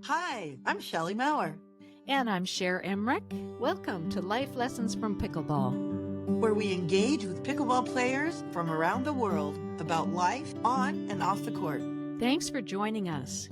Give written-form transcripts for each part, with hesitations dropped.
Hi, I'm Shelley Maurer, And I'm Cher Emmerich. Welcome to Life Lessons from Pickleball, where we engage with pickleball players from around the world about life on and off the court. Thanks for joining us.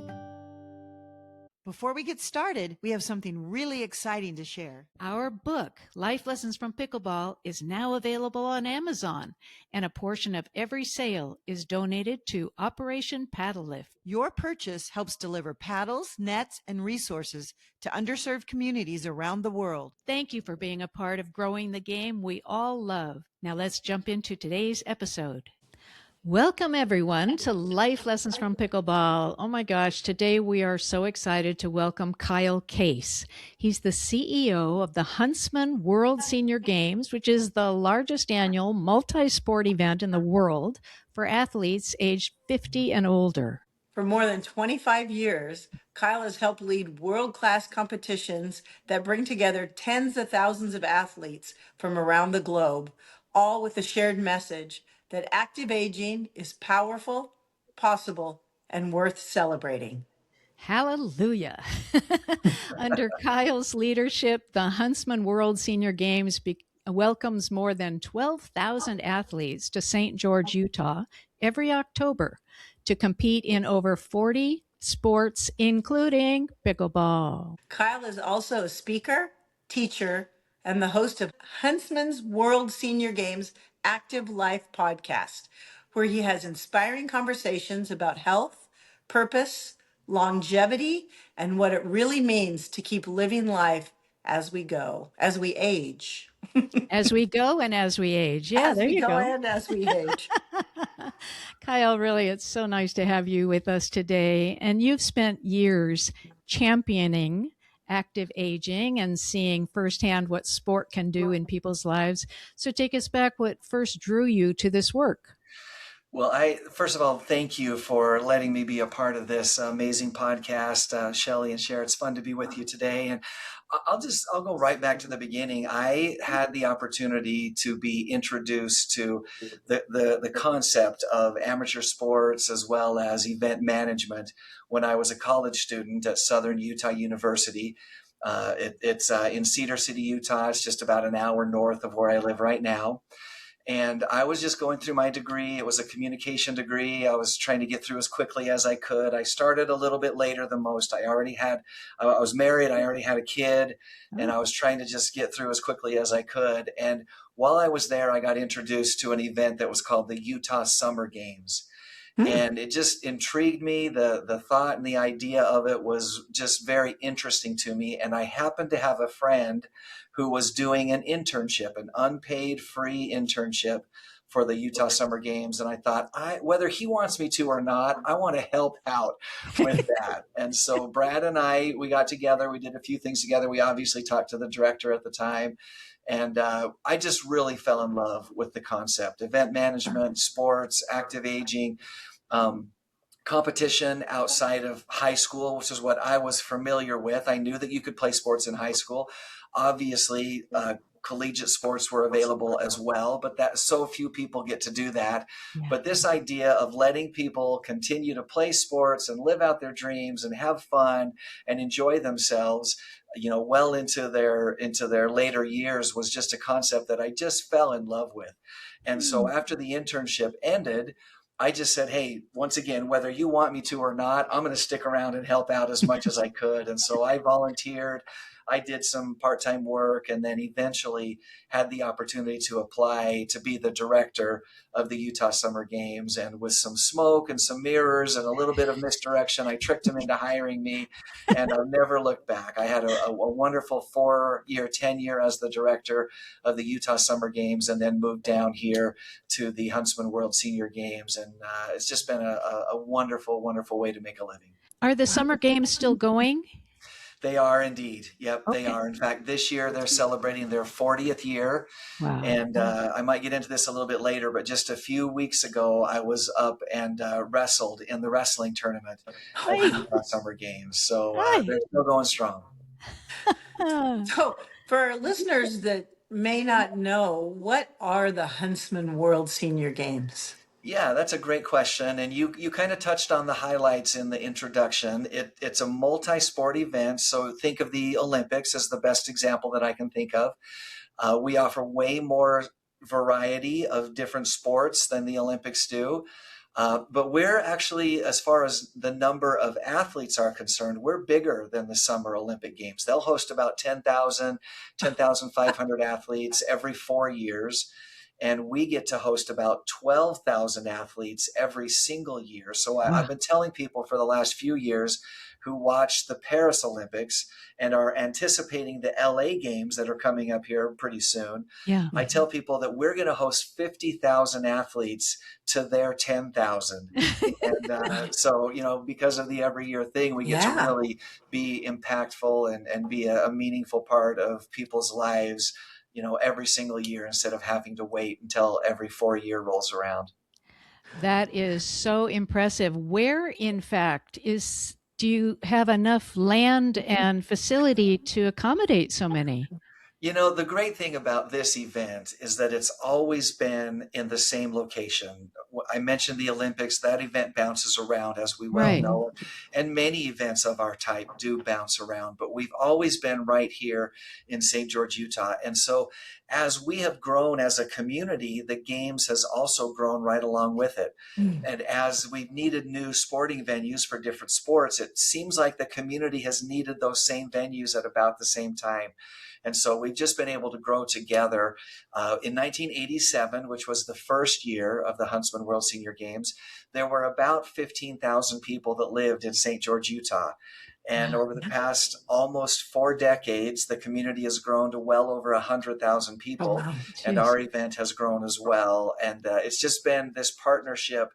Before we get started, we have something really exciting to share. Our book, Life Lessons from Pickleball, is now available on Amazon, and a portion of every sale is donated to Operation Paddle Lift. Your purchase helps deliver paddles, nets, and resources to underserved communities around the world. Thank you for being a part of growing the game we all love. Now let's jump into today's episode. Welcome, everyone, to Life Lessons from Pickleball. Oh my gosh, today we are so excited to welcome Kyle Case. He's the CEO of the Huntsman World Senior Games, which is the largest annual multi-sport event in the world for athletes aged 50 and older. For more than 25 years, Kyle has helped lead world-class competitions that bring together tens of thousands of athletes from around the globe, all with a shared message that active aging is powerful, possible, and worth celebrating. Hallelujah. Under Kyle's leadership, the Huntsman World Senior Games welcomes more than 12,000 athletes to St. George, Utah every October to compete in over 40 sports, including pickleball. Kyle is also a speaker, teacher, and the host of Huntsman's World Senior Games Active Life podcast, where he has inspiring conversations about health, purpose, longevity, and what it really means to keep living life as we go, as we age. As we go and as we age. Yeah, As there we you go go. and as we age. Kyle, really, it's so nice to have you with us today. And you've spent years championing active aging and seeing firsthand what sport can do in people's lives. So take us back, what first drew you to this work? Well, first of all, thank you for letting me be a part of this amazing podcast, Shelley and Cher. It's fun to be with you today. And I'll go right back to the beginning. I had the opportunity to be introduced to the concept of amateur sports as well as event management when I was a college student at Southern Utah University. It's in Cedar City, Utah. It's just about an hour north of where I live right now. And I was just going through my degree. It was a communication degree. I was trying to get through as quickly as I could. I started a little bit later than most. I was married. I already had a kid, and I was trying to just get through as quickly as I could. And while I was there, I got introduced to an event that was called the Utah Summer Games. And it just intrigued me. The thought and the idea of it was just very interesting to me. And I happened to have a friend who was doing an internship, an unpaid free internship for the Utah Summer Games. And I thought, whether he wants me to or not, I want to help out with that. And so Brad and we got together. We did a few things together. We obviously talked to the director at the time. And I just really fell in love with the concept: event management, sports, active aging, competition outside of high school, which is what I was familiar with. I knew that you could play sports in high school. Obviously, collegiate sports were available as well, but that so few people get to do that. Yeah. But this idea of letting people continue to play sports and live out their dreams and have fun and enjoy themselves, well into their later years, was just a concept that I just fell in love with. And so after the internship ended, I just said, hey, once again, whether you want me to or not, I'm going to stick around and help out as much as I could. And so I volunteered. I did some part-time work, and then eventually had the opportunity to apply to be the director of the Utah Summer Games. And with some smoke and some mirrors and a little bit of misdirection, I tricked him into hiring me, and I've never looked back. I had a wonderful 4-year tenure as the director of the Utah Summer Games, and then moved down here to the Huntsman World Senior Games. And it's just been a wonderful, wonderful way to make a living. Are the Summer Games still going? They are indeed. Yep, okay. They are. In fact, this year they're celebrating their 40th year. Wow. And I might get into this a little bit later, but just a few weeks ago, I was up and wrestled in the wrestling tournament at the Summer Games. So they're still going strong. So for our listeners that may not know, what are the Huntsman World Senior Games? Yeah, that's a great question. And you kind of touched on the highlights in the introduction. It's a multi-sport event. So think of the Olympics as the best example that I can think of. We offer way more variety of different sports than the Olympics do. But we're actually, as far as the number of athletes are concerned, we're bigger than the Summer Olympic Games. They'll host about 10,000, 10,500 athletes every 4 years. And we get to host about 12,000 athletes every single year. So I've Wow. been telling people for the last few years who watched the Paris Olympics and are anticipating the LA games that are coming up here pretty soon. Yeah. I tell people that we're going to host 50,000 athletes to their 10,000. And so, because of the every year thing, we get to Yeah. really be impactful and be a meaningful part of people's lives, every single year instead of having to wait until every 4 year rolls around. That is so impressive. Where, in fact, do you have enough land and facility to accommodate so many? The great thing about this event is that it's always been in the same location. I mentioned the Olympics, that event bounces around, as we well Right. know, and many events of our type do bounce around, but we've always been right here in St. George, Utah. And so as we have grown as a community, the Games has also grown right along with it. And as we've needed new sporting venues for different sports, it seems like the community has needed those same venues at about the same time. And so we've just been able to grow together. In 1987, which was the first year of the Huntsman World Senior Games, there were about 15,000 people that lived in St. George, Utah. And Wow. over the past almost 4 decades, the community has grown to well over 100,000 Oh, people. wow. And Jeez. our event has grown as well. And it's just been this partnership,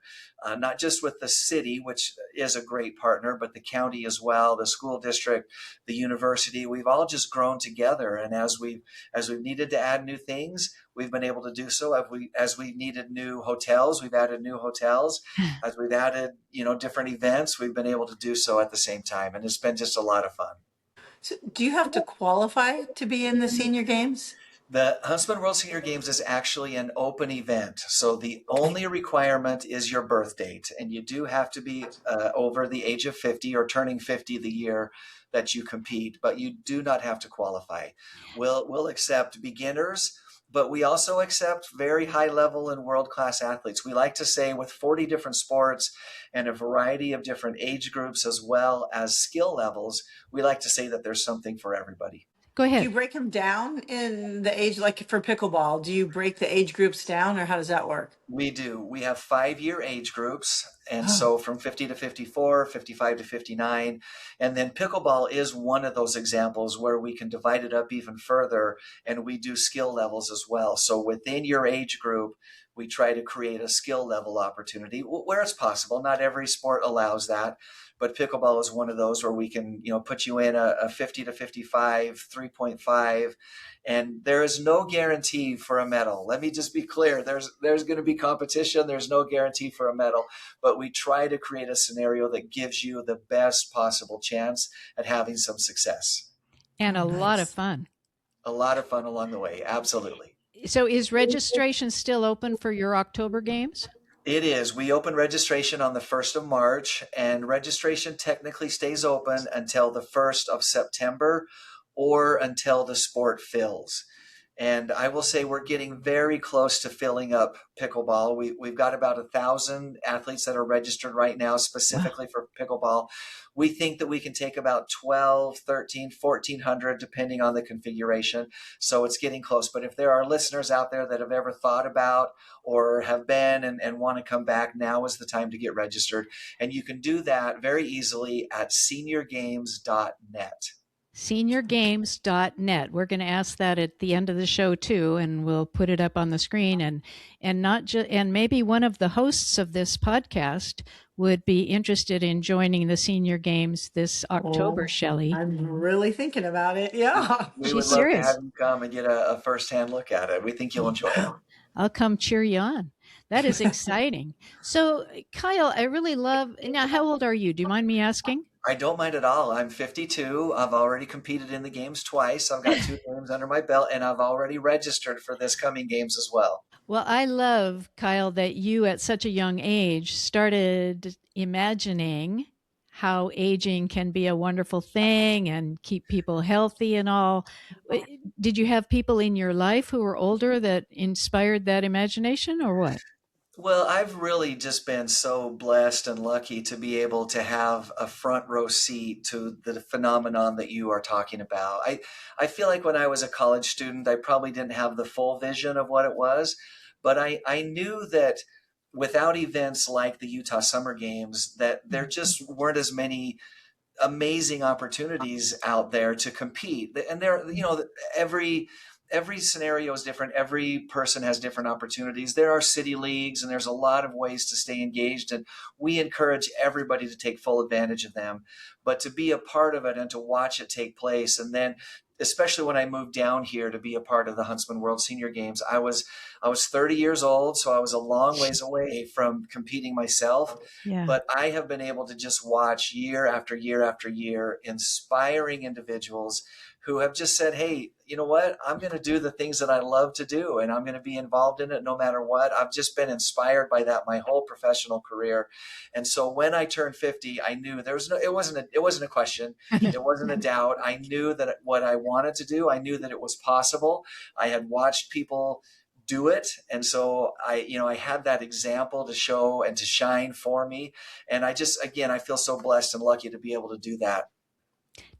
not just with the city, which is a great partner, but the county as well, the school district, the university. We've all just grown together. And as we've needed to add new things, we've been able to do so. As we needed new hotels, we've added new hotels. As we've added, different events, we've been able to do so at the same time. And it's been just a lot of fun. So do you have to qualify to be in the senior games? The Huntsman World Senior Games is actually an open event. So the Okay. only requirement is your birth date. And you do have to be over the age of 50 or turning 50 the year that you compete, but you do not have to qualify. We'll accept beginners, but we also accept very high level and world class athletes. We like to say with 40 different sports and a variety of different age groups as well as skill levels, we like to say that there's something for everybody. Go Do you ahead. break them down in the age, like for pickleball? Do you break the age groups down, or how does that work? We do. We have 5 year age groups. And Oh, so from 50 to 54, 55 to 59. And then pickleball is one of those examples where we can divide it up even further and we do skill levels as well. So within your age group, we try to create a skill level opportunity where it's possible. Not every sport allows that, but pickleball is one of those where we can, put you in a 50 to 55, 3.5, and there is no guarantee for a medal. Let me just be clear. There's going to be competition. There's no guarantee for a medal, but we try to create a scenario that gives you the best possible chance at having some success. And oh, a lot of nice. fun. A lot of fun along the way. Absolutely. So is registration still open for your October games? It is. We open registration on the 1st of March, and registration technically stays open until the 1st of September or until the sport fills. And I will say we're getting very close to filling up pickleball. We've got about 1,000 athletes that are registered right now Wow. specifically for pickleball. We think that we can take about 12, 13, 1,400 depending on the configuration. So it's getting close. But if there are listeners out there that have ever thought about or have been and want to come back, now is the time to get registered. And you can do that very easily at seniorgames.net. Seniorgames.net. We're going to ask that at the end of the show too, and we'll put it up on the screen. And not just and maybe one of the hosts of this podcast would be interested in joining the Senior Games this October. Oh, Shelley, I'm really thinking about it. Yeah. We she's would love to have serious. you come and get a firsthand look at it. We think you'll enjoy it. Yeah. I'll come cheer you on. That is exciting. So, Kyle, I really love. Now, how old are you? Do you mind me asking? I don't mind at all. I'm 52. I've already competed in the games twice. I've got 2 games under my belt, and I've already registered for this coming games as well. Well, I love, Kyle, that you at such a young age started imagining how aging can be a wonderful thing and keep people healthy and all. Did you have people in your life who were older that inspired that imagination or what? Well, I've really just been so blessed and lucky to be able to have a front row seat to the phenomenon that you are talking about. I feel like when I was a college student, I probably didn't have the full vision of what it was, but I knew that without events like the Utah Summer Games, that there just weren't as many amazing opportunities out there to compete. And there, every scenario is different. Every person has different opportunities. There are city leagues and there's a lot of ways to stay engaged, and we encourage everybody to take full advantage of them. But to be a part of it and to watch it take place, and then especially when I moved down here to be a part of the Huntsman World Senior Games, I was 30 years old, so I was a long ways away from competing myself. Yeah. But I have been able to just watch year after year after year inspiring individuals who have just said, hey, you know what? I'm going to do the things that I love to do, and I'm going to be involved in it no matter what. I've just been inspired by that my whole professional career. And so when I turned 50, I knew it wasn't a question. It wasn't a doubt. I knew that what I wanted to do, I knew that it was possible. I had watched people do it, and so I had that example to show and to shine for me. And I just, again, I feel so blessed and lucky to be able to do that.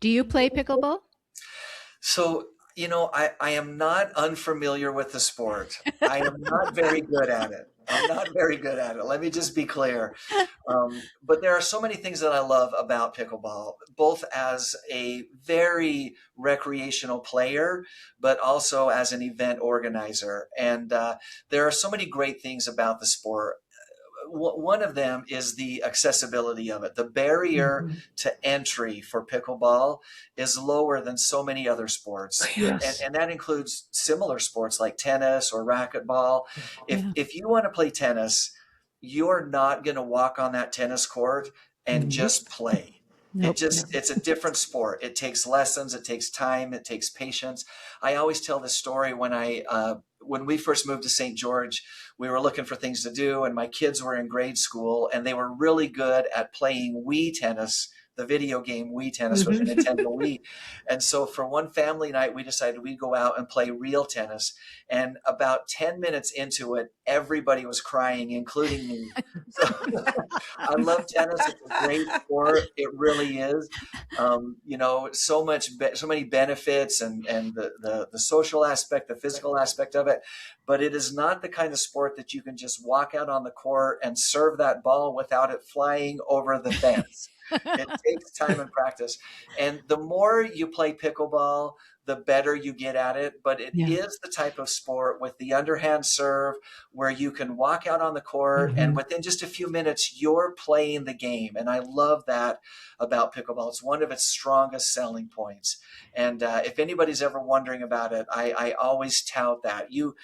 Do you play pickleball? So, I am not unfamiliar with the sport. I am not very good at it. I'm not very good at it. Let me just be clear. But there are so many things that I love about pickleball, both as a very recreational player, but also as an event organizer. And there are so many great things about the sport. One of them is the accessibility of it. The barrier to entry for pickleball is lower than so many other sports. Yes. And that includes similar sports like tennis or racquetball. If, Yeah. if you want to play tennis, you're not going to walk on that tennis court and just play. Nope. It's a different sport. It takes lessons, it takes time, it takes patience. I always tell this story when we first moved to St. George, we were looking for things to do, and my kids were in grade school, and they were really good at playing Wii tennis, the video game Wii tennis with the Nintendo Wii. And so for one family night, we decided we'd go out and play real tennis. And about 10 minutes into it, everybody was crying, including me. So I love tennis. It's a great sport. It really is. So many benefits, and the social aspect, the physical aspect of it. But it is not the kind of sport that you can just walk out on the court and serve that ball without it flying over the fence. It takes time and practice. And the more you play pickleball, the better you get at it. But it Yeah. is the type of sport with the underhand serve where you can walk out on the court and within just a few minutes, you're playing the game. And I love that about pickleball. It's one of its strongest selling points. And if anybody's ever wondering about it, I always tout that. You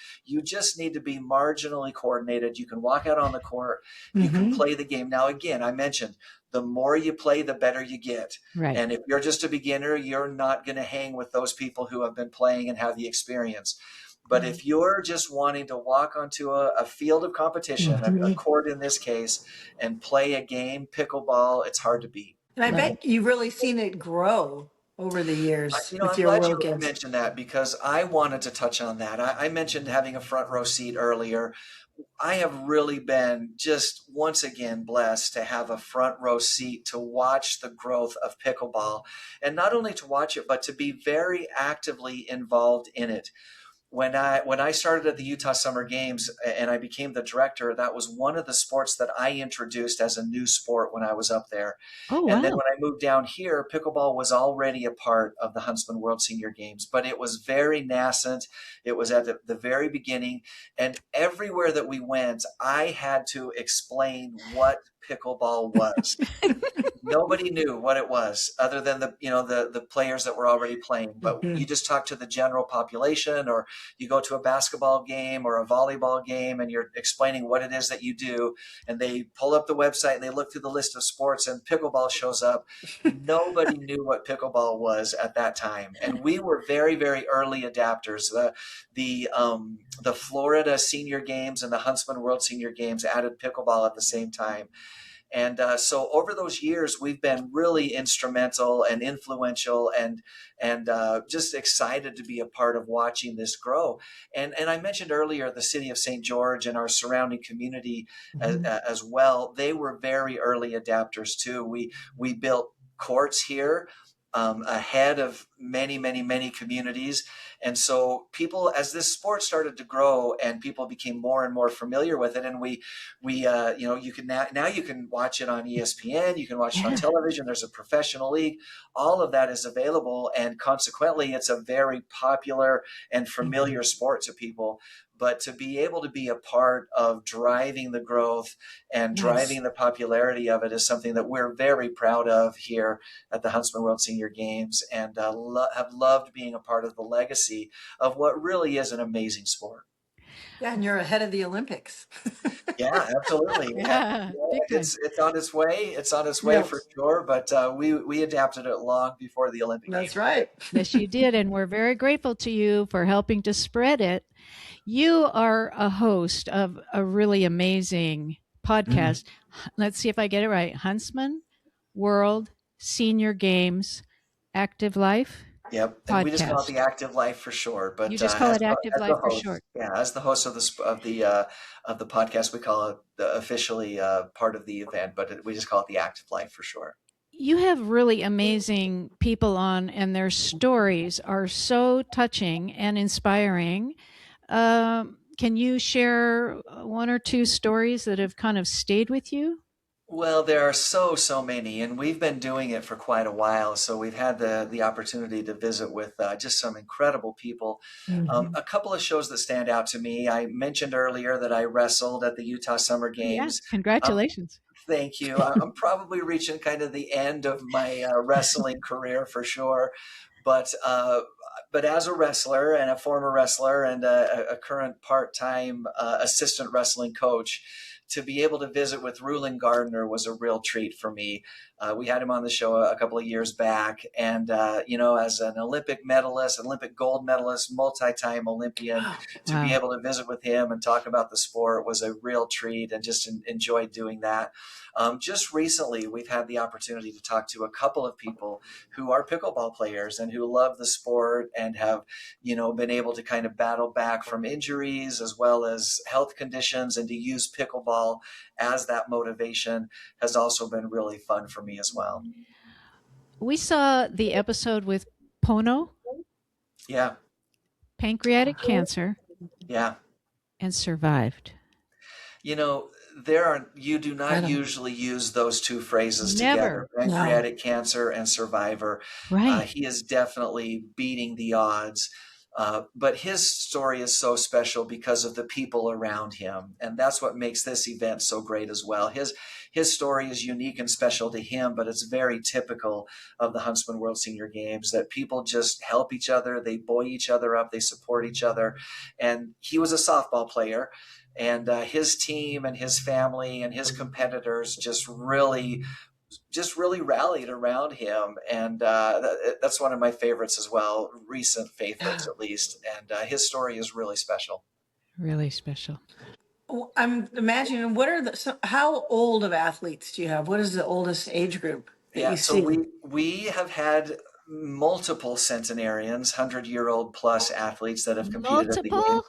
just need to be marginally coordinated. You can walk out on the court. You can play the game. Now, again, I mentioned the more you play, the better you get. Right. And if you're just a beginner, you're not going to hang with those people who have been playing and have the experience. But if you're just wanting to walk onto a field of competition, a court in this case, and play a game, pickleball, it's hard to beat. And I bet you've really seen it grow over the years with I'm your glad World you Games. mentioned that because I wanted to touch on that. I mentioned having a front row seat earlier. I have really been just once again blessed to have a front row seat to watch the growth of pickleball, and not only to watch it, but to be very actively involved in it. When I started at the Utah Summer Games and I became the director, that was one of the sports that I introduced as a new sport when I was up there. Oh, And then wow. when I moved down here, pickleball was already a part of the Huntsman World Senior Games, but it was very nascent. It was at the very beginning. And everywhere that we went, I had to explain what pickleball was. Nobody knew what it was other than the players that were already playing. But you just talk to the general population, or you go to a basketball game or a volleyball game, and you're explaining what it is that you do, and they pull up the website and they look through the list of sports, and pickleball shows up. Nobody knew what pickleball was at that time, and we were very, very early adapters. The Florida Senior Games and the Huntsman World Senior Games added pickleball at the same time. And so over those years, we've been really instrumental and influential, and just excited to be a part of watching this grow. And I mentioned earlier the city of St. George and our surrounding community as well. They were very early adapters too. We built courts here ahead of many, many, many communities. And so people, as this sport started to grow and people became more and more familiar with it, and you can now you can watch it on ESPN, you can watch it on television. There's a professional league. All of that is available, and consequently, it's a very popular and familiar sport to people. But to be able to be a part of driving the growth and driving the popularity of it is something that we're very proud of here at the Huntsman World Senior Games, and have loved being a part of the legacy of what really is an amazing sport. Yeah, and you're ahead of the Olympics. Yeah, absolutely. Yeah, It's on its way. It's on its way for sure. But we adapted it long before the Olympic Games. That's right. Yes, you did. And we're very grateful to you for helping to spread it. You are a host of a really amazing podcast. Let's see if I get it right. Huntsman World Senior Games Active Life. Yep, and we just call it the Active Life for short. But you just call it Active Life for short. Yeah, as the host of the podcast, we call it officially part of the event, but we just call it the Active Life for short. You have really amazing people on, and their stories are so touching and inspiring. Can you share one or two stories that have kind of stayed with you? Well, there are so many, and we've been doing it for quite a while. So we've had the opportunity to visit with just some incredible people. A couple of shows that stand out to me. I mentioned earlier that I wrestled at the Utah Summer Games. Yeah, congratulations. Thank you. I'm probably reaching kind of the end of my wrestling career for sure. But as a wrestler and a former wrestler and a current part-time assistant wrestling coach, to be able to visit with Rulon Gardner was a real treat for me. We had him on the show a couple of years back, and as an Olympic medalist, Olympic gold medalist, multi-time Olympian, to be able to visit with him and talk about the sport was a real treat, and just enjoyed doing that. Just recently, we've had the opportunity to talk to a couple of people who are pickleball players and who love the sport and have, been able to kind of battle back from injuries as well as health conditions, and to use pickleball as that motivation has also been really fun for me as well. We saw the episode with Pono. Yeah. Pancreatic cancer. Yeah. And survived. You do not usually use those two phrases together, pancreatic cancer and survivor. Right. He is definitely beating the odds. But his story is so special because of the people around him. And that's what makes this event so great as well. His story is unique and special to him, but it's very typical of the Huntsman World Senior Games, that people just help each other. They buoy each other up. They support each other. And he was a softball player, and his team and his family and his competitors just really rallied around him, and that's one of my favorites as well, recent favorites at least, and his story is really special. Really special. I'm imagining, how old of athletes do you have? What is the oldest age group that you see? So we have had multiple centenarians, 100-year-old plus athletes that have competed at the games.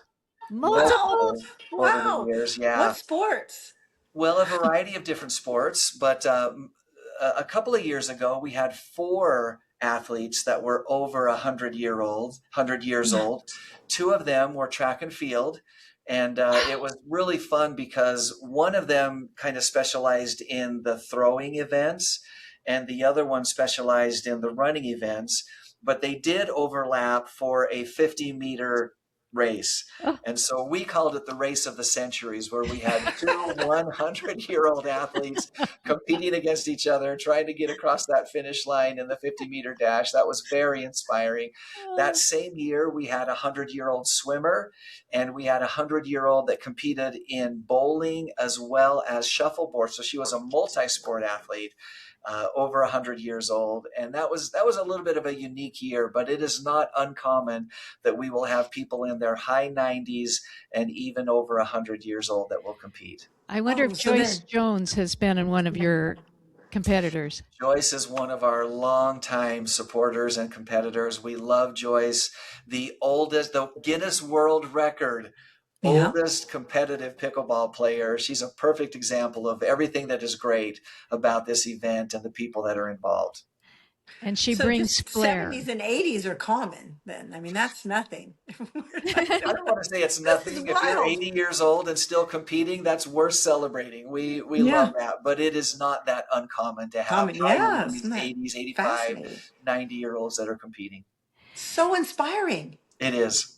Multiple? Wow. Over the years, yeah. What sports? Well, a variety of different sports, but a couple of years ago, we had 4 athletes that were over 100 years old. 2 of them were track and field. And it was really fun because one of them kind of specialized in the throwing events, and the other one specialized in the running events. But they did overlap for a 50-meter race. Oh, And so we called it the race of the centuries, where we had two 100-year-old athletes competing against each other, trying to get across that finish line in the 50-meter dash. That was very inspiring. That oh. same year, we had a 100-year-old swimmer, and we had a 100-year-old that competed in bowling as well as shuffleboard. So she was a multi-sport athlete. Over 100 years old, and that was a little bit of a unique year, but it is not uncommon that we will have people in their high 90s and even over 100 years old that will compete. I wonder Oh, if so Joyce then, Jones has been in one of your competitors. Joyce is one of our longtime supporters and competitors. We love Joyce, the Guinness World Record yeah. oldest competitive pickleball player. She's a perfect example of everything that is great about this event and the people that are involved. And she So brings just flair. 70s and 80s are common then. I mean, that's nothing. I don't want to say it's This is nothing. If you're wild. 80 years old and still competing, that's worth celebrating. We love Yeah. that, but it is not that uncommon to have Common. high Yeah. Isn't 80s, that 80s, 85, fascinating? 90-year-olds that are competing. So inspiring. It is.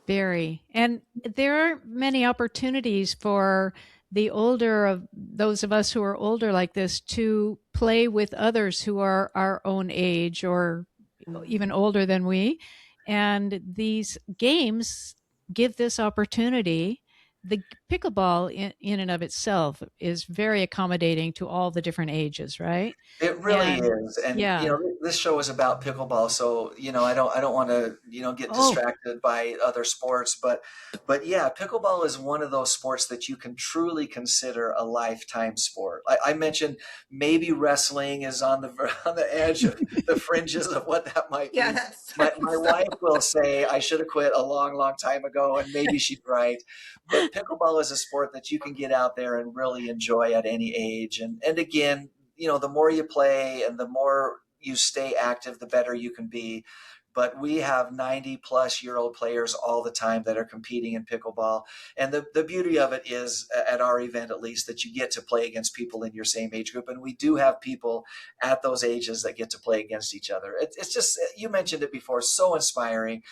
Very. And there are many opportunities for the older of those of us who are older like this to play with others who are our own age or even older than we. And these games give this opportunity. The pickleball in and of itself is very accommodating to all the different ages, right? It really And is. And yeah. this show is about pickleball, so I don't want to, get Oh, distracted by other sports, but yeah, pickleball is one of those sports that you can truly consider a lifetime sport. I mentioned maybe wrestling is on the on the edge of the fringes of what that might Yeah, be. that My sounds wife so. will say I should have quit a long, long time ago, and maybe she's right. But pickleball is a sport that you can get out there and really enjoy at any age. And again, the more you play and the more you stay active, the better you can be. But we have 90-plus-year-old players all the time that are competing in pickleball. And the beauty of it is, at our event at least, that you get to play against people in your same age group. And we do have people at those ages that get to play against each other. It's just, you mentioned it before, so inspiring.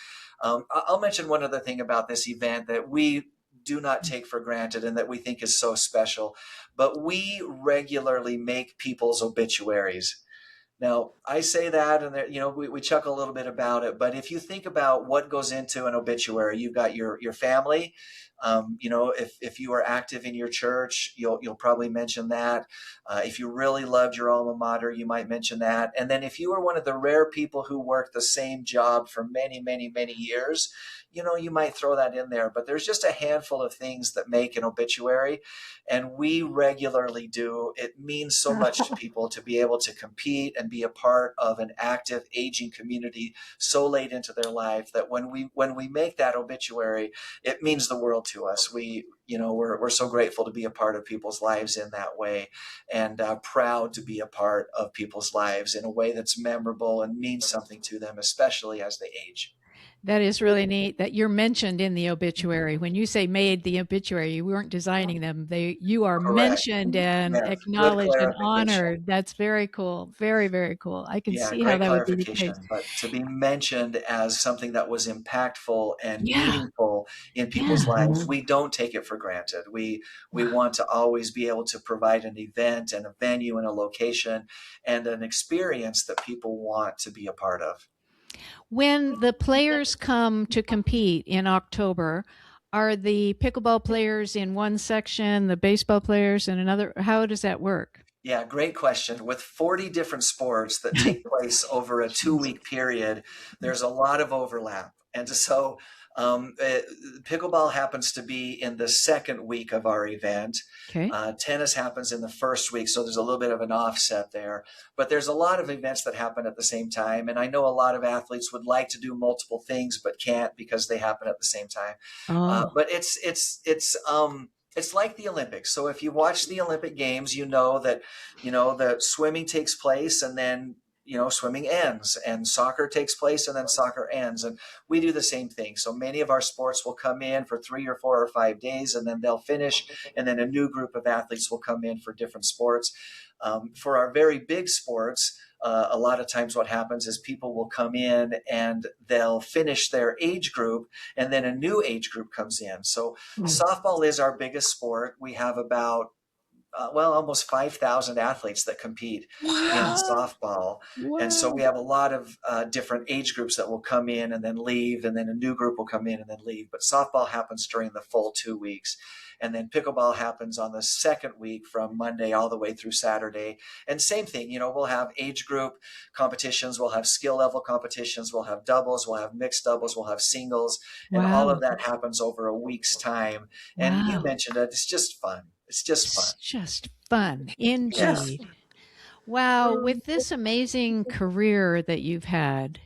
I'll mention one other thing about this event that we do not take for granted and that we think is so special, but we regularly make people's obituaries. Now, I say that, and we chuckle a little bit about it. But if you think about what goes into an obituary, you've got your family. If you are active in your church, you'll probably mention that. If you really loved your alma mater, you might mention that. And then if you were one of the rare people who worked the same job for many, many, many years, you might throw that in there. But there's just a handful of things that make an obituary, and we regularly do. It means so much to people to be able to compete and be a part of an active aging community so late into their life that when we make that obituary, it means the world to us. We're so grateful to be a part of people's lives in that way, and proud to be a part of people's lives in a way that's memorable and means something to them, especially as they age. that is really neat that you're mentioned in the obituary. When you say made the obituary, you weren't designing them. You are Correct. mentioned and Yes. Good acknowledged and clarification. honored. That's very cool. Very, very cool. I can Yeah, see how great that would be the case. clarification. But to be mentioned as something that was impactful and Yeah. meaningful in people's Yeah. lives, we don't take it for granted. We want to always be able to provide an event and a venue and a location and an experience that people want to be a part of. When the players come to compete in October, are the pickleball players in one section, the baseball players in another? How does that work? Yeah, great question. With 40 different sports that take place over a Jeez. 2 week period, there's a lot of overlap. And so pickleball happens to be in the second week of our event. Okay. Tennis happens in the first week, so there's a little bit of an offset there. But there's a lot of events that happen at the same time. And I know a lot of athletes would like to do multiple things but can't because they happen at the same time. Oh, But it's like the Olympics. So if you watch the Olympic Games, you know that the swimming takes place and then swimming ends, and soccer takes place and then soccer ends, and we do the same thing. So many of our sports will come in for 3 or 4 or 5 days, and then they'll finish, and then a new group of athletes will come in for different sports. For our very big sports, a lot of times what happens is people will come in and they'll finish their age group, and then a new age group comes in. So softball is our biggest sport. We have about almost 5,000 athletes that compete in Wow. softball. And so Wow. we have a lot of different age groups that will come in and then leave, and then a new group will come in and then leave. But softball happens during the full 2 weeks. And then pickleball happens on the second week from Monday all the way through Saturday. And same thing, we'll have age group competitions, we'll have skill level competitions, we'll have doubles, we'll have mixed doubles, we'll have singles, and all of Wow. that happens over a week's time. And you Wow. mentioned it, it's just fun. It's just fun. It's just fun, Yes. indeed. Wow. With this amazing career that you've had,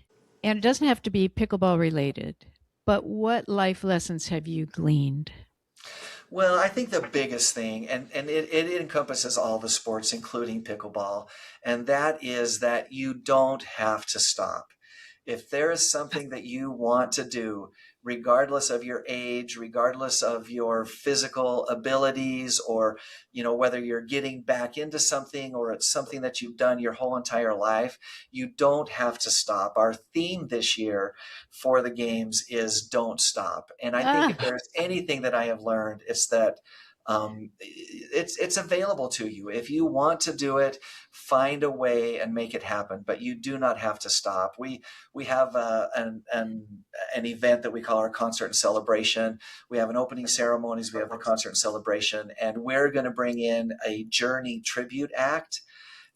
and it doesn't have to be pickleball related, but what life lessons have you gleaned? Well, I think the biggest thing, and it encompasses all the sports, including pickleball, and that is that you don't have to stop. If there is something that you want to do, regardless of your age, regardless of your physical abilities, or whether you're getting back into something or it's something that you've done your whole entire life, you don't have to stop. Our theme this year for the games is "Don't Stop," and I think if Ah, there's anything that I have learned, it's that it's available to you. If you want to do it, find a way and make it happen. But you do not have to stop. We have an event that we call our concert and celebration. We have an opening ceremonies. We have the concert and celebration, and we're going to bring in a Journey tribute act.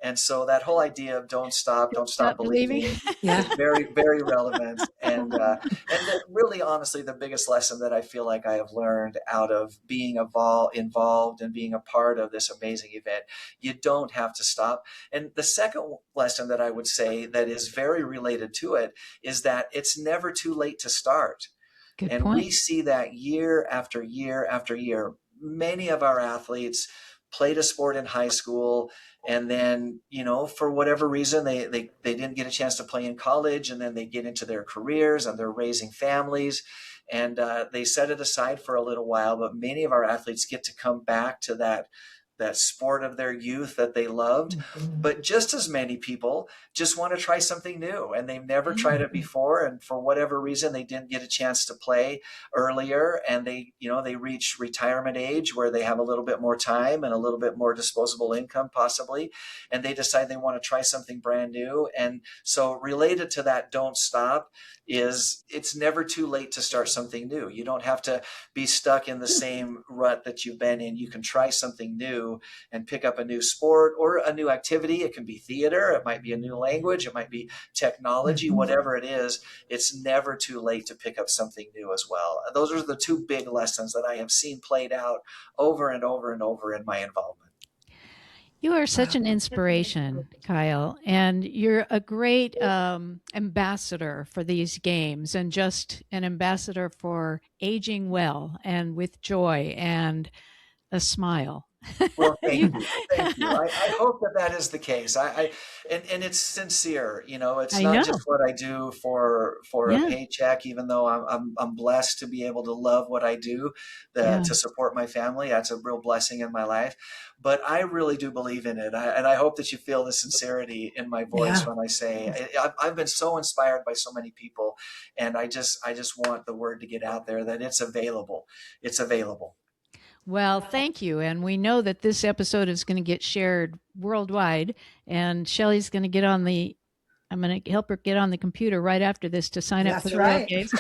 And so that whole idea of don't stop stop believing. believing Yeah. is very, very relevant. And really, honestly, the biggest lesson that I feel like I have learned out of being involved and being a part of this amazing event, you don't have to stop. And the second lesson that I would say that is very related to it is that it's never too late to start. Good And point. we see that year after year after year. Many of our athletes played a sport in high school, and then for whatever reason they didn't get a chance to play in college, and then they get into their careers and they're raising families, and they set it aside for a little while. But many of our athletes get to come back to that sport of their youth that they loved. But just as many people just want to try something new, and they've never tried it before, and for whatever reason they didn't get a chance to play earlier, and they reach retirement age where they have a little bit more time and a little bit more disposable income possibly, and they decide they want to try something brand new. And so related to that "don't stop" is it's never too late to start something new. You don't have to be stuck in the same rut that you've been in. You can try something new and pick up a new sport or a new activity. It can be theater, it might be a new language, it might be technology, whatever it is. It's never too late to pick up something new as well. Those are the two big lessons that I have seen played out over and over and over in my involvement. You are such an inspiration, Kyle, and you're a great ambassador for these games, and just an ambassador for aging well and with joy and a smile. Well, thank you, you. Thank you. I hope that that is the case. And it's sincere. It's I not know. just what I do for a Yeah, paycheck, even though I'm blessed to be able to love what I do, yeah, to support my family. That's a real blessing in my life. But I really do believe in it. And I hope that you feel the sincerity in my voice Yeah. when I say I've been so inspired by so many people. And I just want the word to get out there that it's available. It's available. well, thank you. And we know that this episode is going to get shared worldwide. And Shelly's going to get on the, I'm going to help her get on the computer right after this to sign up for That's the World right. Games.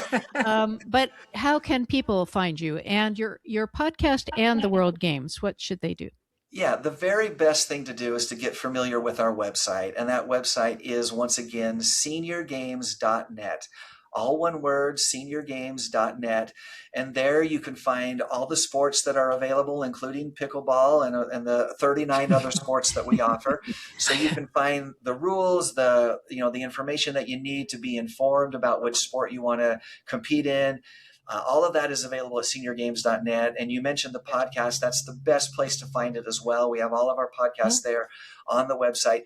But how can people find you and your podcast and the World Games? What should they do? Yeah, the very best thing to do is to get familiar with our website. And that website is, once again, seniorgames.net. All one word, seniorgames.net. And there you can find all the sports that are available, including pickleball and the 39 other sports that we offer. So you can find the rules, the information that you need to be informed about which sport you want to compete in. All of that is available at seniorgames.net. And you mentioned the podcast. That's the best place to find it as well. We have all of our Yeah. podcasts there on the website.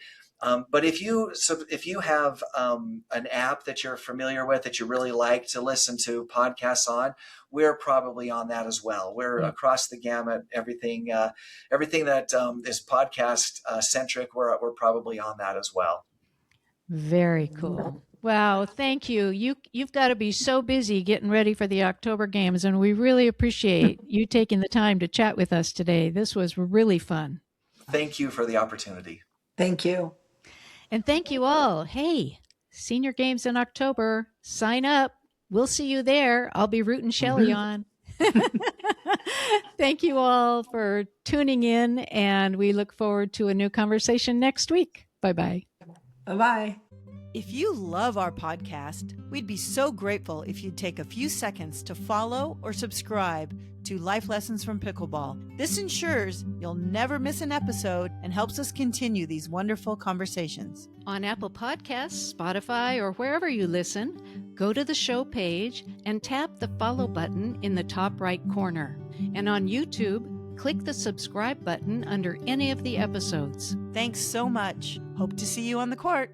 But if you have an app that you're familiar with that you really like to listen to podcasts on, we're probably on that as well. We're Yeah. across the gamut. Everything that is podcast centric, we're probably on that as well. Very cool. Wow, thank you. You've got to be so busy getting ready for the October games, and we really appreciate you taking the time to chat with us today. This was really fun. Thank you for the opportunity. Thank you. And thank you all. Hey, Senior Games in October. Sign up. We'll see you there. I'll be rooting Shelly on. Thank you all for tuning in, and we look forward to a new conversation next week. Bye-bye. Bye-bye. If you love our podcast, we'd be so grateful if you'd take a few seconds to follow or subscribe to Life Lessons from Pickleball. This ensures you'll never miss an episode and helps us continue these wonderful conversations. On Apple Podcasts, Spotify, or wherever you listen, go to the show page and tap the follow button in the top right corner. And on YouTube, click the subscribe button under any of the episodes. Thanks so much. Hope to see you on the court.